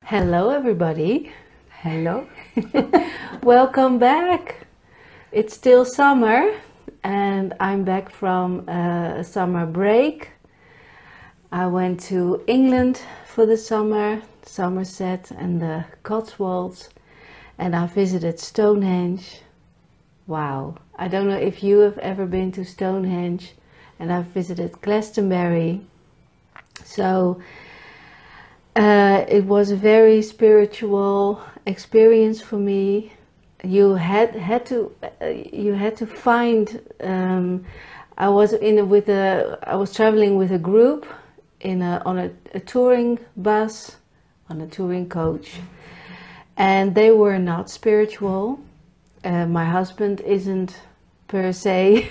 Hello everybody. Hello. Welcome back. It's still summer and I'm back from a summer break. I went to England for the summer, Somerset and the Cotswolds, and I visited Stonehenge. Wow, I don't know if you have ever been to Stonehenge, and I've visited Glastonbury. So it was a very spiritual experience for me. You had to find. I was traveling with a group on a touring bus, on a touring coach, and they were not spiritual. My husband isn't per se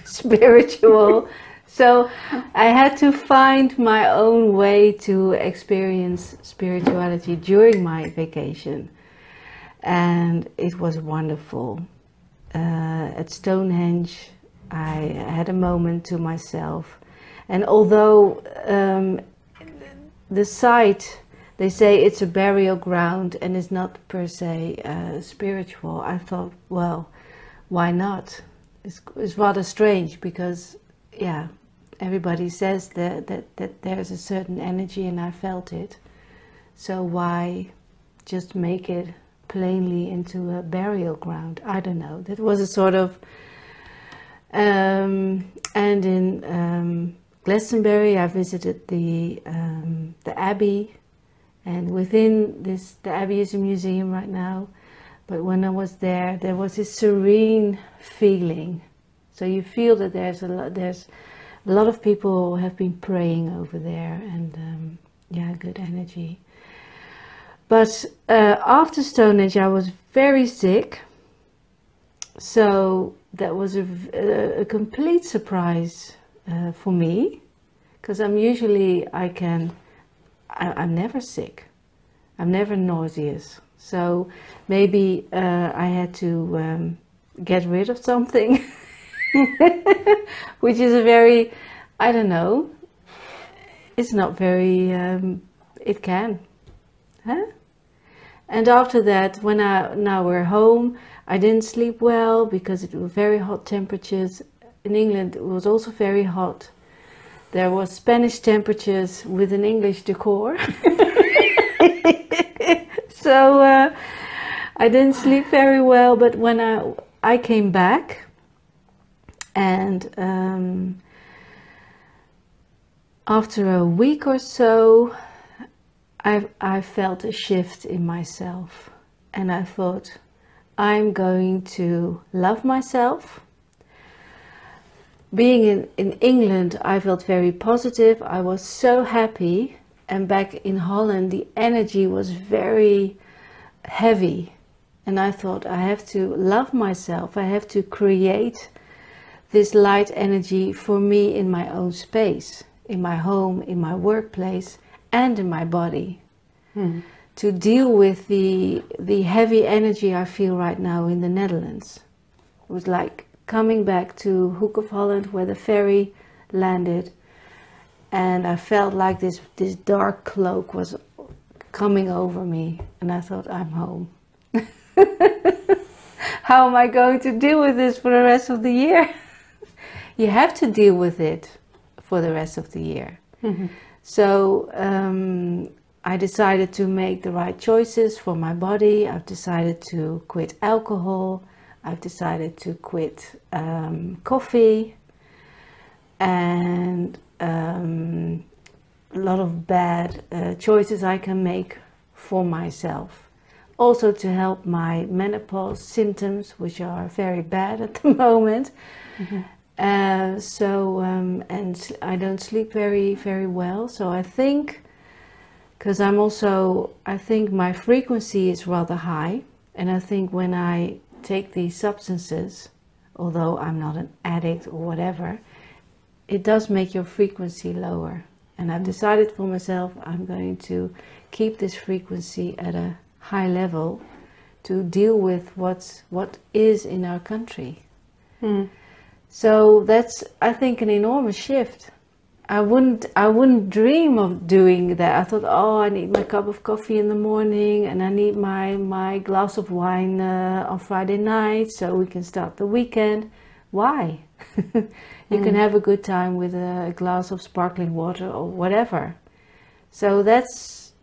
spiritual. So I had to find my own way to experience spirituality during my vacation. And it was wonderful. At Stonehenge, I had a moment to myself. And although the site, they say it's a burial ground and is not per se spiritual, I thought, well, why not? It's rather strange because, yeah, everybody says that there's a certain energy, and I felt it. So why just make it plainly into a burial ground? I don't know. That was a sort of... and in Glastonbury, I visited the Abbey. And within this, the Abbey is a museum right now. But when I was there was this serene feeling. So you feel that there's a lot of people have been praying over there, and yeah, good energy. But after Stonehenge, I was very sick. So that was a complete surprise for me, because I'm never sick. I'm never nauseous. So maybe I had to get rid of something. Which is a very, I don't know, it's not very, it can, huh? And after that, now we're home, I didn't sleep well because it was very hot temperatures. In England, it was also very hot. There was Spanish temperatures with an English decor. So I didn't sleep very well, but when I came back, and after a week or so, I felt a shift in myself, and I thought, I'm going to love myself. Being in England, I felt very positive. I was so happy, and back in Holland, the energy was very heavy, and I thought, I have to love myself. I have to create this light energy for me in my own space, in my home, in my workplace, and in my body. To deal with the heavy energy I feel right now in the Netherlands. It was like coming back to Hoek of Holland, where the ferry landed, and I felt like this dark cloak was coming over me, and I thought, I'm home. How am I going to deal with this for the rest of the year? You have to deal with it for the rest of the year. So I decided to make the right choices for my body. I've decided to quit alcohol. I've decided to quit coffee, and a lot of bad choices I can make for myself. Also to help my menopause symptoms, which are very bad at the moment. And I don't sleep very, very well. So I think, because I think my frequency is rather high. And I think when I take these substances, although I'm not an addict or whatever, it does make your frequency lower. And I've decided for myself, I'm going to keep this frequency at a high level to deal with what is in our country. So that's, I think, an enormous shift. I wouldn't dream of doing that. I thought, oh, I need my cup of coffee in the morning, and I need my glass of wine on Friday night so we can start the weekend. Why? You can have a good time with a glass of sparkling water or whatever. So that's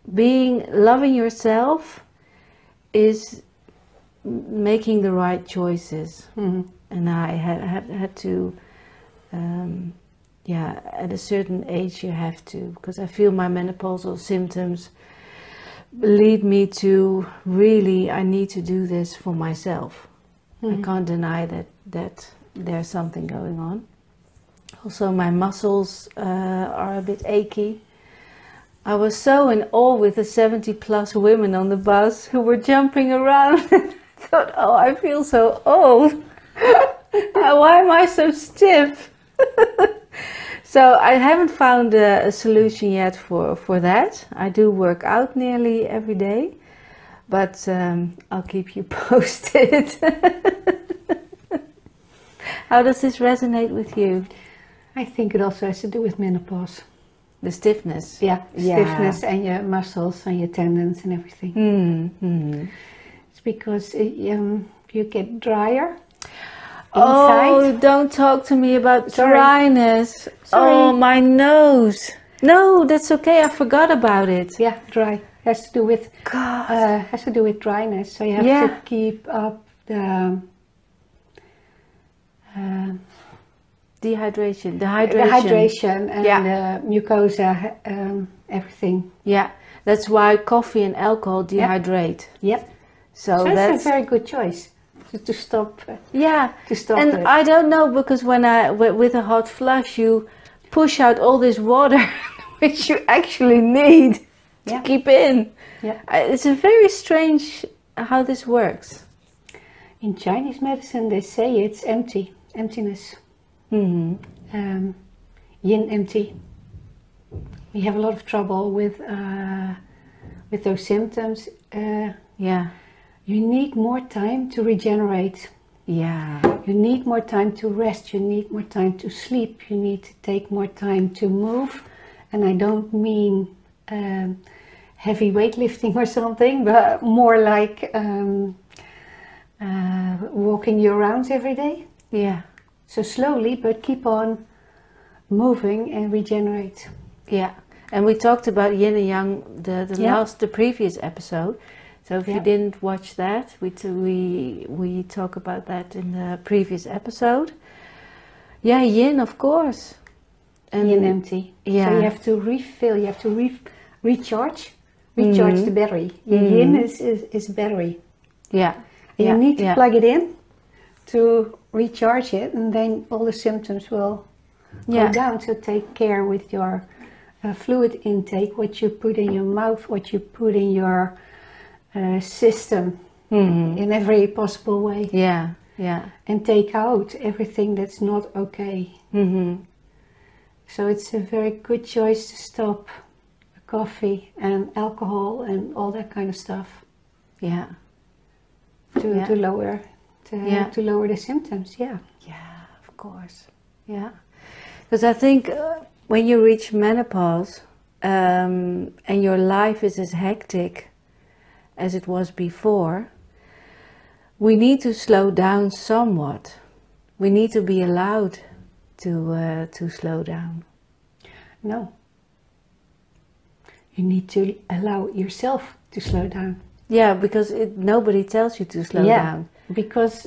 loving yourself is making the right choices. And I had to, at a certain age you have to, because I feel my menopausal symptoms lead me to really, I need to do this for myself. I can't deny that there's something going on. Also, my muscles are a bit achy. I was so in awe with the 70+ women on the bus who were jumping around. I thought, oh, I feel so old. Why am I so stiff? So I haven't found a solution yet for that. I do work out nearly every day, but I'll keep you posted. How does this resonate with you? I think it also has to do with menopause. The stiffness. Yeah, stiffness and your muscles and your tendons and everything. It's because you get drier inside. Oh, don't talk to me about dryness. Sorry. Oh, my nose. No, that's okay. I forgot about it. Yeah, dry. Has to do with dryness. So you have to keep up the dehydration. The hydration and the mucosa, everything. Yeah, that's why coffee and alcohol dehydrate. Yep. So that's a very good choice to stop. To stop and it. I don't know, because when with a hot flush you push out all this water which you actually need to keep in. Yeah. It's a very strange how this works. In Chinese medicine they say it's emptiness. Yin empty. We have a lot of trouble with those symptoms. You need more time to regenerate. You need more time to rest. You need more time to sleep. You need to take more time to move. And I don't mean heavy weightlifting or something, but more like walking your rounds every day. So slowly, but keep on moving and regenerate. And we talked about yin and yang the previous episode. So if you didn't watch that, we talk about that in the previous episode. Yin, of course. And yin empty. So you have to refill. You have to recharge the battery. Your yin is battery. You need to plug it in to recharge it, and then all the symptoms will go down. So take care with your fluid intake, what you put in your mouth, what you put in your system, in every possible way. And take out everything that's not okay. So it's a very good choice to stop coffee and alcohol and all that kind of stuff. To lower the symptoms. Of course. Because I think when you reach menopause and your life is as hectic as it was before, we need to slow down somewhat. We need to be allowed to slow down. No. You need to allow yourself to slow down. Because nobody tells you to slow down. Because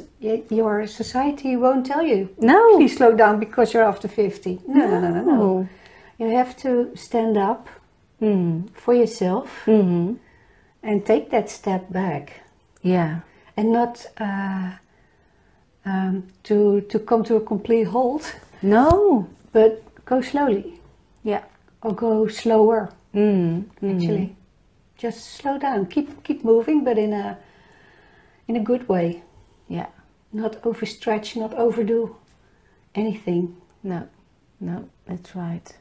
your society won't tell you. No. Please slow down because you're after 50. No. You have to stand up for yourself and take that step back. And not to come to a complete halt. No. But go slowly. Or go slower. Actually. Just slow down. Keep moving, but in a good way. Not overstretch, not overdo anything. No, that's right.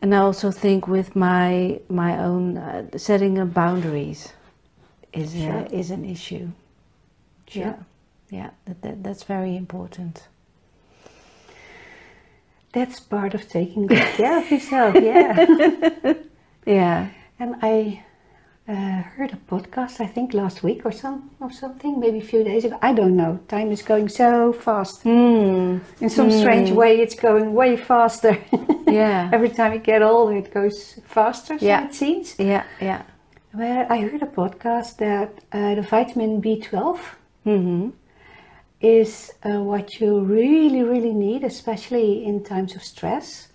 And I also think with my own setting of boundaries is an issue. That's very important. That's part of taking good care of yourself, yeah. Yeah. And I heard a podcast, I think last week or something, maybe a few days ago. I don't know. Time is going so fast. In some strange way, it's going way faster. Yeah. Every time you get older, it goes faster, so it seems. Yeah, yeah. Where I heard a podcast that the vitamin B12 is what you really, really need, especially in times of stress.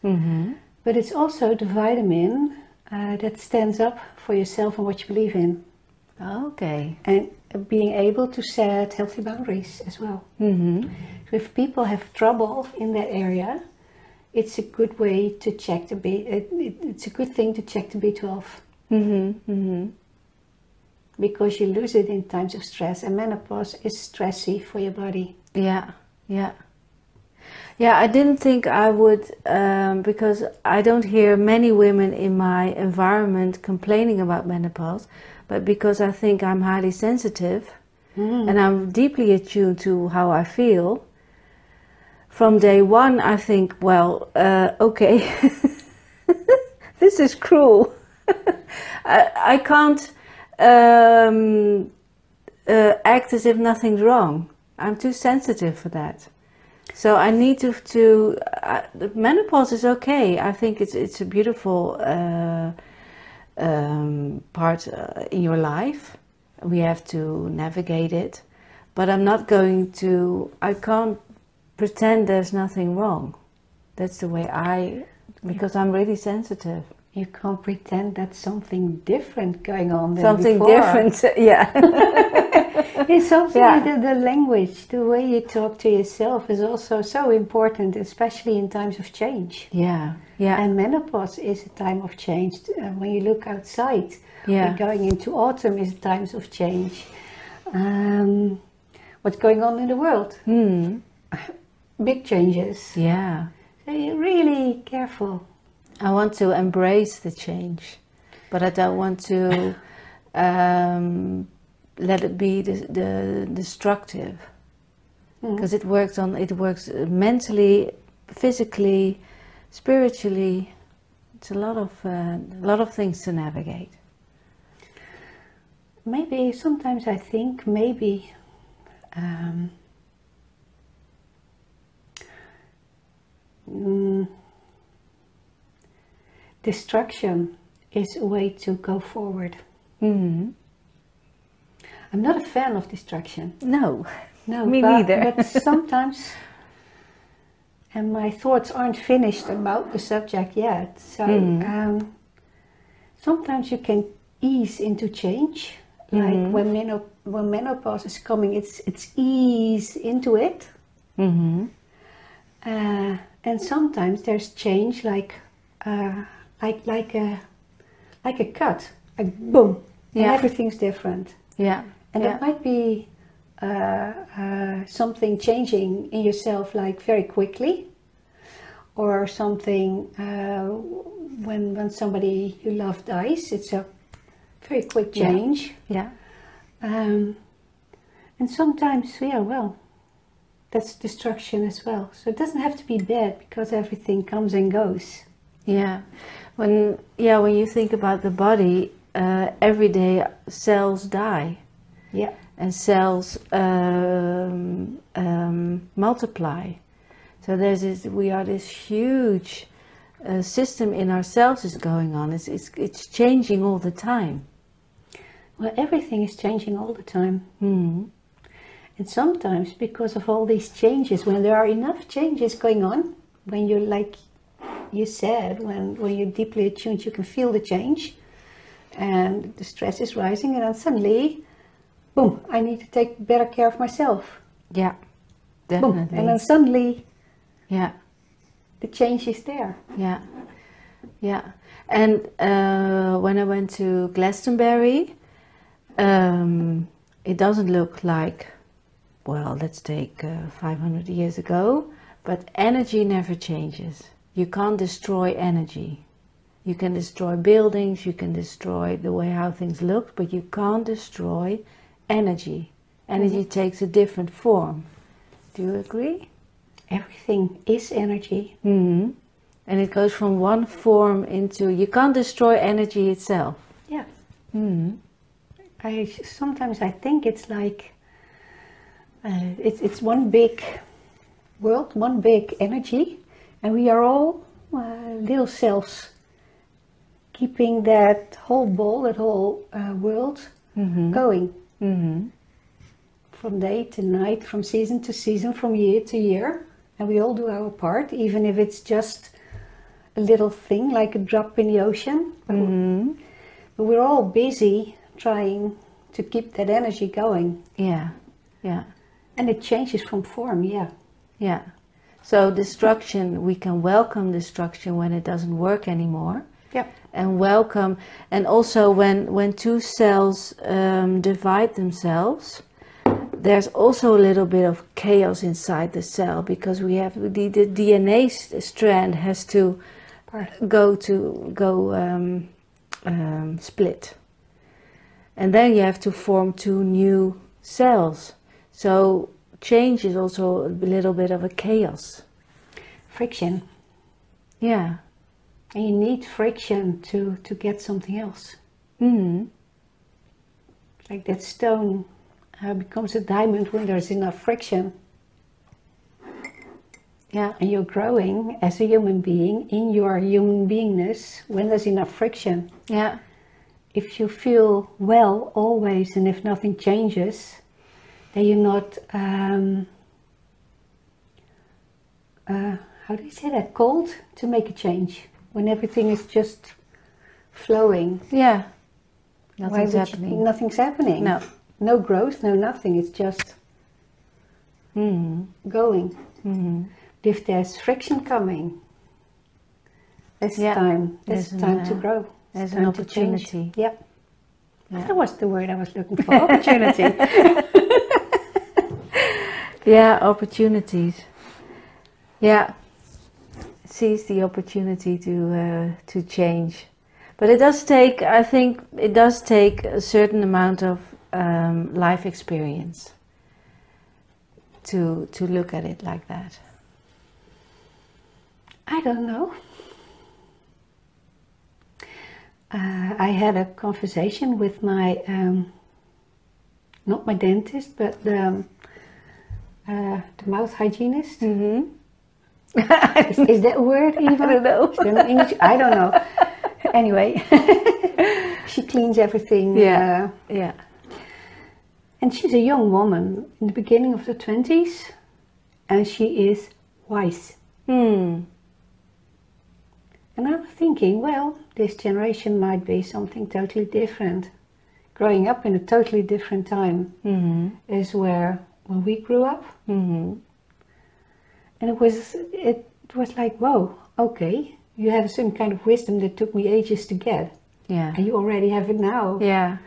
But it's also the vitamin that stands up for yourself and what you believe in. Okay. And being able to set healthy boundaries as well. So if people have trouble in that area, it's a good way to check the it's a good thing to check the B12. Because you lose it in times of stress, and menopause is stressy for your body. Yeah, yeah. Yeah, I didn't think I would, because I don't hear many women in my environment complaining about menopause, but because I think I'm highly sensitive and I'm deeply attuned to how I feel. From day one, I think, well, okay, this is cruel. I can't act as if nothing's wrong. I'm too sensitive for that. So I need to menopause is okay. I think it's a beautiful part in your life. We have to navigate it, but I'm not going to. I can't pretend there's nothing wrong. That's the way because I'm really sensitive. You can't pretend that's something different going on than something before. Different, yeah. It's something the language, the way you talk to yourself is also so important, especially in times of change. Yeah, yeah. And menopause is a time of change. When you look outside, we're going into autumn is times of change. What's going on in the world? Big changes. Yeah. So you're really careful. I want to embrace the change, but I don't want to let it be the destructive, because it works mentally, physically, spiritually. It's a lot of things to navigate. Maybe sometimes I think maybe destruction is a way to go forward. I'm not a fan of destruction. No, me but, neither. But sometimes, and my thoughts aren't finished about the subject yet. So sometimes you can ease into change, like when menopause is coming, it's ease into it. And sometimes there's change like a cut, like boom, and everything's different. Yeah. And it might be something changing in yourself like very quickly, or something when somebody you love dies, it's a very quick change. Yeah. And sometimes, well, that's destruction as well. So it doesn't have to be bad because everything comes and goes. Yeah. When you think about the body, every day cells die. Yeah. And cells multiply. So we are this huge system in ourselves is going on. It's changing all the time. Well, everything is changing all the time. And sometimes because of all these changes, when there are enough changes going on, when you're like you said, when you're deeply attuned, you can feel the change and the stress is rising, and then suddenly, boom, I need to take better care of myself. Yeah, definitely. Boom. And then suddenly, the change is there. Yeah, yeah. And when I went to Glastonbury, it doesn't look like, well, let's take 500 years ago, but energy never changes. You can't destroy energy. You can destroy buildings, you can destroy the way how things look, but you can't destroy energy. Energy takes a different form. Do you agree? everything is energy. And it goes from one form into, you can't destroy energy itself. Yeah. Sometimes I think it's like it's one big world, one big energy, and we are all little cells keeping that whole ball, that whole world going. From day to night, from season to season, from year to year, and we all do our part, even if it's just a little thing like a drop in the ocean. But we're all busy trying to keep that energy going. Yeah. And it changes from form, Yeah. So destruction, we can welcome destruction when it doesn't work anymore. Yep. And welcome, and also when two cells divide themselves, there's also a little bit of chaos inside the cell, because we have the DNA strand has to go split, and then you have to form two new cells. So change is also a little bit of a chaos. Friction. Yeah. And you need friction to get something else. Like that stone becomes a diamond when there's enough friction. Yeah. And you're growing as a human being in your human beingness when there's enough friction. Yeah. If you feel well always, and if nothing changes, then you're not how do you say that, called to make a change when everything is just flowing. Yeah. Nothing's happening. Nothing's happening. No growth, no nothing. It's just going. If there's friction coming, it's time. It's time to grow. There's an opportunity. Yep. Yeah. That was the word I was looking for. Opportunity. Yeah, opportunities. Yeah. Seize the opportunity to change. But it does take, I think, it does take a certain amount of life experience to look at it like that. I don't know. I had a conversation with my, not my dentist, but the mouth hygienist. Is that a word even? I don't know. Is there no English? I don't know. Anyway, she cleans everything. Yeah. And she's a young woman in the beginning of the 20s, and she is wise. And I was thinking, well, this generation might be something totally different. Growing up in a totally different time is when we grew up. And it was like, whoa, okay, you have some kind of wisdom that took me ages to get. Yeah. And you already have it now. Yeah.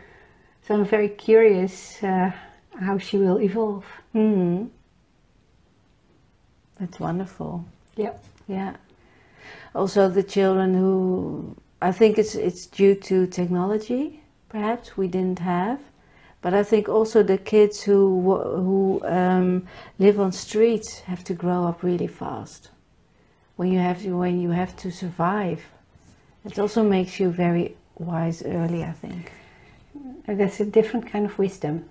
So I'm very curious how she will evolve. That's wonderful. Yep. Yeah. Also the children who, I think it's due to technology, perhaps we didn't have. But I think also the kids who live on streets have to grow up really fast. When you have to survive, it also makes you very wise early, I think. That's a different kind of wisdom.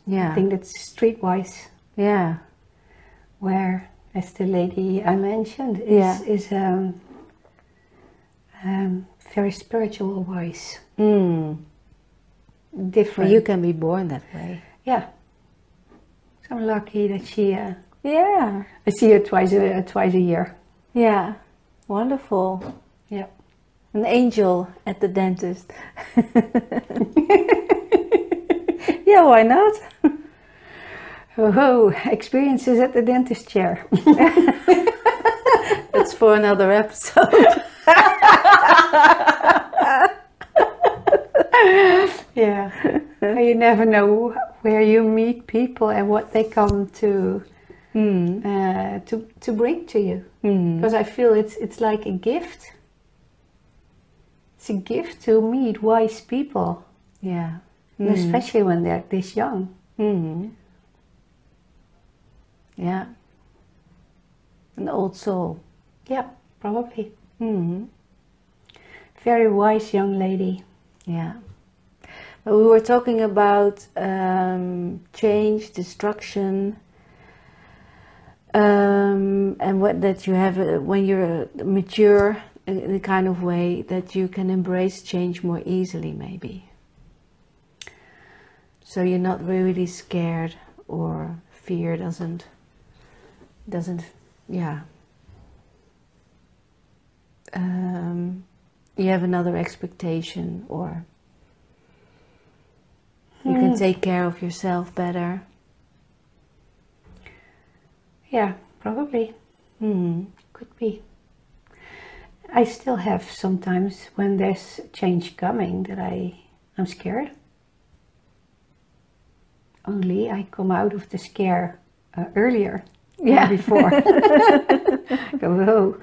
Yeah. I think that's streetwise. Yeah. Where, as the lady I mentioned, is very spiritual wise. Different. But you can be born that way. Yeah. So I'm lucky that she. Yeah. I see her twice a year. Yeah. Wonderful. Yeah. An angel at the dentist. Yeah, why not? Oh, experiences at the dentist chair. That's for another episode. Yeah. You never know where you meet people and what they come to bring to you. Because I feel it's like a gift. It's a gift to meet wise people. Yeah. And especially when they're this young. Yeah. An old soul. Yeah, probably. Mm-hmm. Very wise young lady. Yeah. But we were talking about change, destruction, and what that you have when you're mature in a kind of way that you can embrace change more easily, maybe. So you're not really scared, or fear doesn't yeah. You have another expectation, or you can take care of yourself better. Yeah, probably. Could be. I still have sometimes when there's change coming that I'm scared. Only I come out of the scare earlier than before. Go, whoa.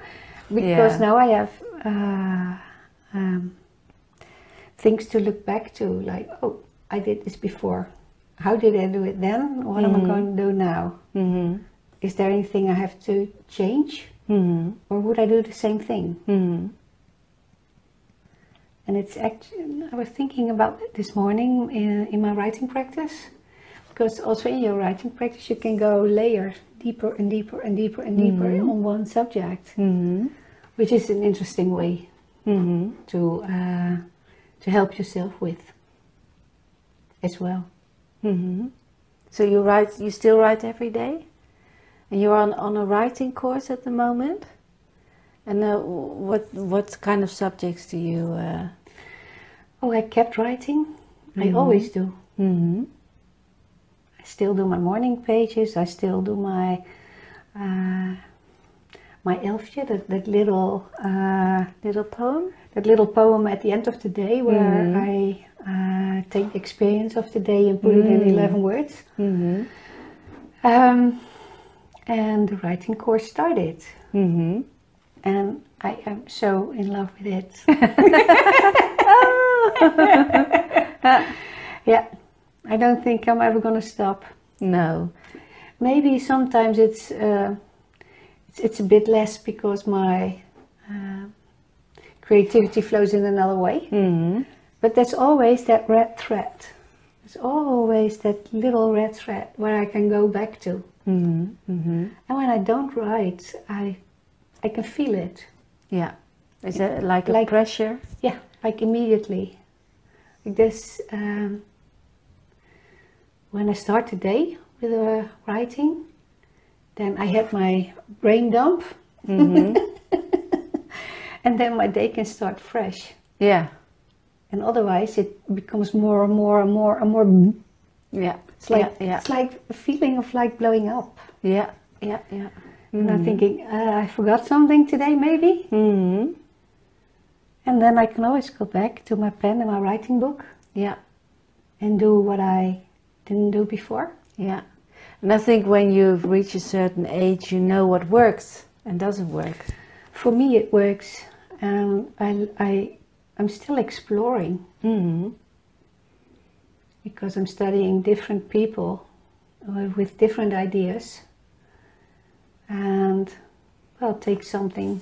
Because now I have things to look back to, like, oh, I did this before. How did I do it then? What am I going to do now? Is there anything I have to change? Or would I do the same thing? And it's actually, I was thinking about it this morning in my writing practice, because also in your writing practice you can go layers deeper and deeper and deeper and deeper on one subject, which is an interesting way to help yourself with as well. So you still write every day? And you're on a writing course at the moment? And what kind of subjects do you... Oh, I kept writing. I always do. I still do my morning pages. I still do my elfje, that little poem? That little poem at the end of the day where I take the experience of the day and put it in 11 words. And the writing course started. And I am so in love with it. Yeah, I don't think I'm ever going to stop. No. Maybe sometimes it's a bit less because my creativity flows in another way. But there's always that red thread. There's always that little red thread where I can go back to. And when I don't write, I can feel it. Yeah. Is it like a pressure? Yeah, like immediately. Like this, when I start the day with writing, then I have my brain dump. And then my day can start fresh. Yeah. And otherwise it becomes more and more and more and more. Yeah. It's like a feeling of like blowing up. Yeah. And I'm thinking, I forgot something today maybe. And then I can always go back to my pen and my writing book. Yeah. And do what I didn't do before. Yeah. And I think when you've reached a certain age, you know what works and doesn't work. For me it works. I'm still exploring. Because I'm studying different people with different ideas. And well, take something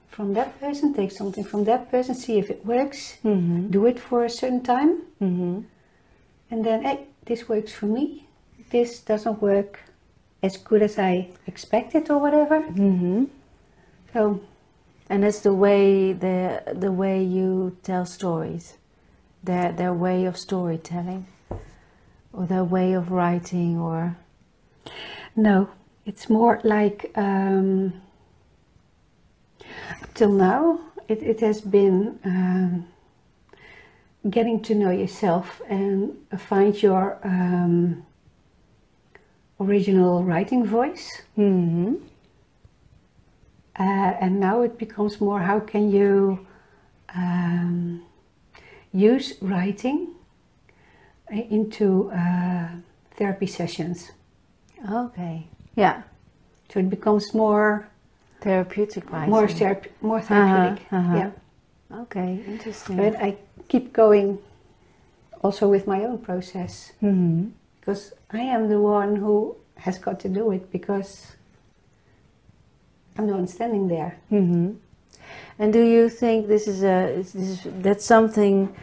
from that person, take something from that person, see if it works, do it for a certain time, and then, hey, this works for me, this doesn't work as good as I expected or whatever. So, and that's the way you tell stories, their way of storytelling, or their way of writing, or... No, it's more like, till now, it has been getting to know yourself and find your original writing voice. And now it becomes more, how can you use writing into therapy sessions. Okay. Yeah. So it becomes more therapeutic, more therapeutic. Yeah. Okay, interesting. But I keep going also with my own process, because I am the one who has got to do it, because I'm the one standing there. Mm-hmm. And do you think that's something?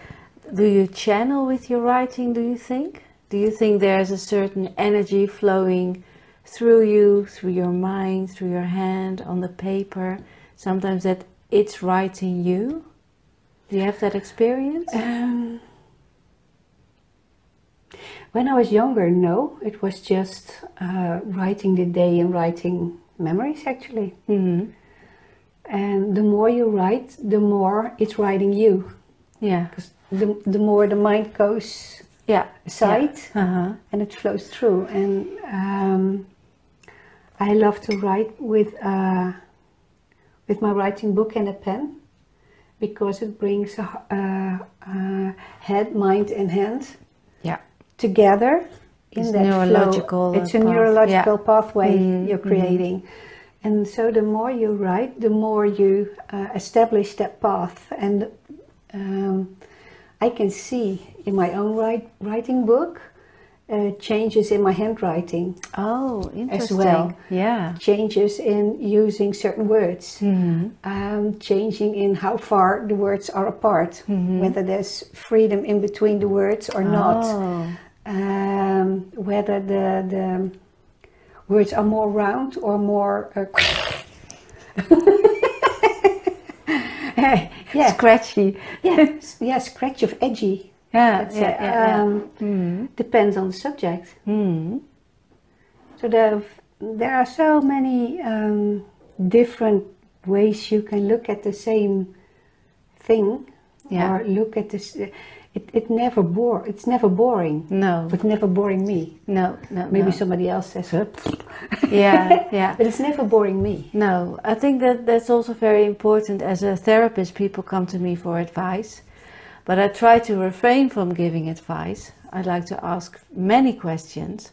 Do you channel with your writing? Do you think? Do you think there's a certain energy flowing through you, through your mind, through your hand on the paper? Sometimes that it's writing you. Do you have that experience? When I was younger, no. It was just writing the day and writing memories, actually. Mm-hmm. And the more you write, the more it's writing you. Yeah. Because the more the mind goes aside, and it flows through. And I love to write with my writing book and a pen, because it brings head, mind, and hand together in that neurological flow. It's a neurological pathway you're creating. And so the more you write, the more you establish that path. And I can see in my own writing book changes in my handwriting. Oh, interesting. As well. Yeah. Changes in using certain words. Changing in how far the words are apart. Whether there's freedom in between the words or not. Whether the words are more round or more scratchy. Scratchy of edgy. Depends on the subject. So there are so many different ways you can look at the same thing, or look at this. It's never boring. No. But never boring me. No. Maybe somebody else says, yeah. But it's never boring me. No, I think that's also very important. As a therapist, people come to me for advice, but I try to refrain from giving advice. I like to ask many questions,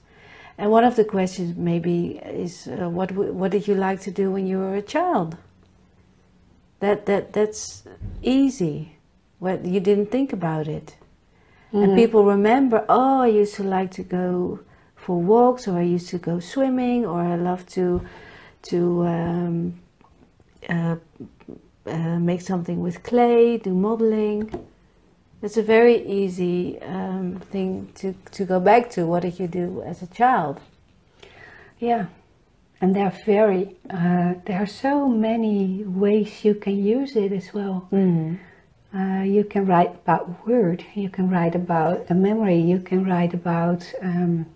and one of the questions maybe is, what did you like to do when you were a child? That's easy. Well, you didn't think about it. And people remember, oh, I used to like to go for walks, or I used to go swimming, or I love to make something with clay, do modeling. It's a very easy thing to go back to. What did you do as a child? Yeah, and there are so many ways you can use it as well. You can write about word, you can write about a memory, you can write about a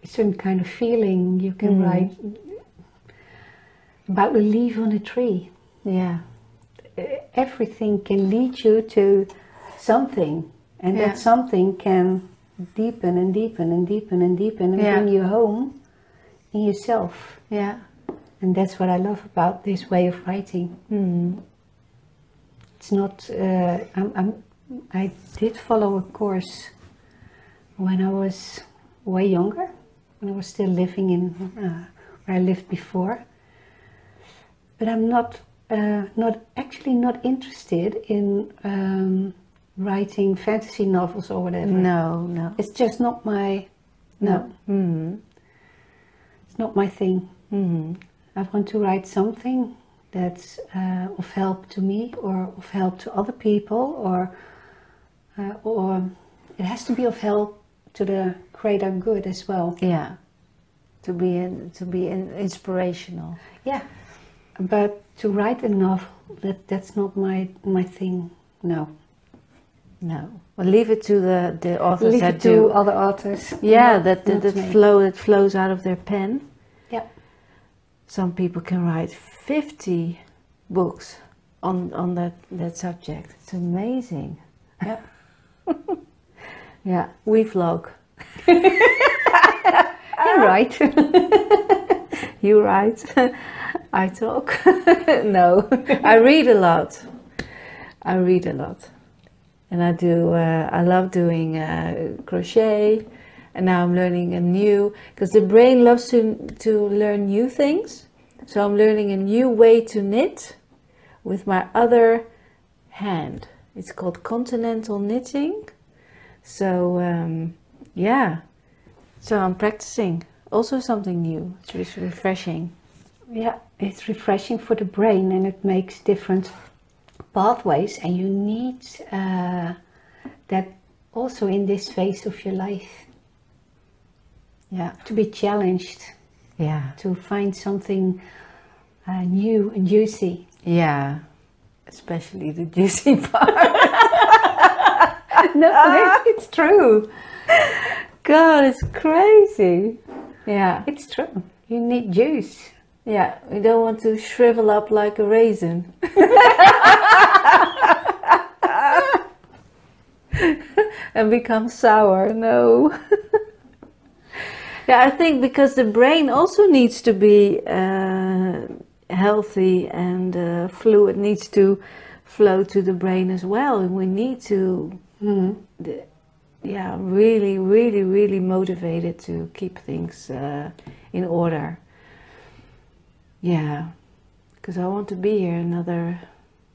certain kind of feeling, you can write about the leaf on a tree. Yeah. Everything can lead you to something, and that something can deepen and deepen and deepen and deepen and bring you home in yourself. Yeah. And that's what I love about this way of writing. It's not, I did follow a course when I was way younger, when I was still living in where I lived before. But I'm not interested in writing fantasy novels or whatever. No. It's just not my, it's not my thing. I want to write something that's of help to me, or of help to other people, or it has to be of help to the greater good as well. Yeah, to be inspirational. Yeah, but to write a novel, that's not my thing. No. Well, leave it to the authors. Leave it to other authors. Yeah, that flows out of their pen. Yeah. Some people can write 50 books on that subject. It's amazing. Yeah. Yeah, we vlog. You write. You write. I talk. No, I read a lot. And I love doing crochet, and now I'm learning because the brain loves to learn new things. So I'm learning a new way to knit with my other hand. It's called continental knitting. So so I'm practicing. Also something new. It's really refreshing. Yeah, it's refreshing for the brain, and it makes different pathways, and you need that also in this phase of your life. Yeah, to be challenged. Yeah, to find something new and juicy. Yeah, especially the juicy part. No, it's true. God, it's crazy. Yeah, it's true. You need juice. Yeah, we don't want to shrivel up like a raisin. And become sour. No. Yeah, I think because the brain also needs to be healthy, and fluid needs to flow to the brain as well, and we need to really motivated to keep things in order. Yeah, because I want to be here another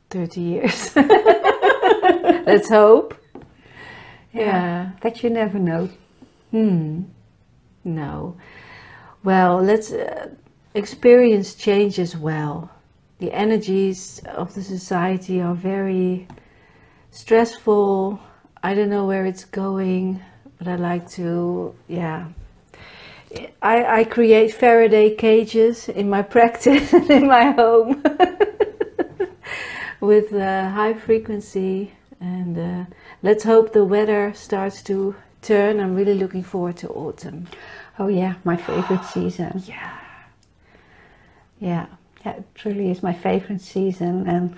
30 years. Let's hope. Yeah, that you never know. No. Well, let's experience change as well. The energies of the society are very stressful. I don't know where it's going, but I like to, I create Faraday cages in my practice and in my home with high frequency, and let's hope the weather starts to turn. I'm really looking forward to autumn. Oh yeah, my favorite season. Yeah, it truly is my favorite season, and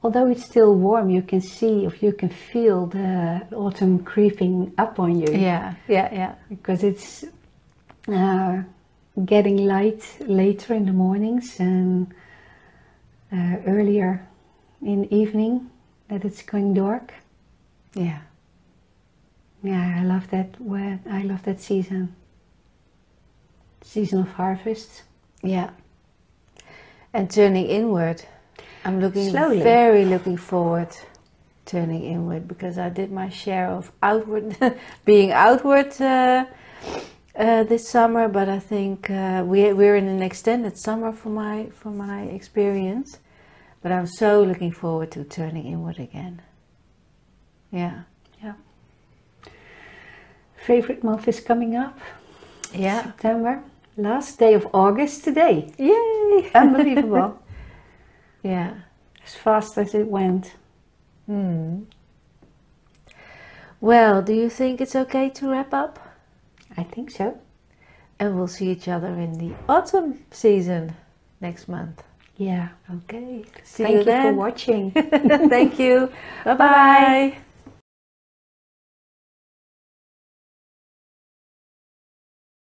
although it's still warm, you can see, or you can feel the autumn creeping up on you. Yeah. Because it's getting light later in the mornings and earlier in the evening that it's going dark. Yeah, I love that. I love that season. Season of harvest. Yeah. And turning inward. I'm slowly. Very looking forward turning inward, because I did my share of outward being outward this summer, but I think we're in an extended summer for my experience. But I'm so looking forward to turning inward again. Yeah. Favorite month is coming up. Yeah. September. Last day of August today. Yay! Unbelievable. Yeah. As fast as it went. Well, do you think it's okay to wrap up? I think so. And we'll see each other in the autumn season next month. Yeah. Okay. Thank you for watching. Thank you. Bye-bye.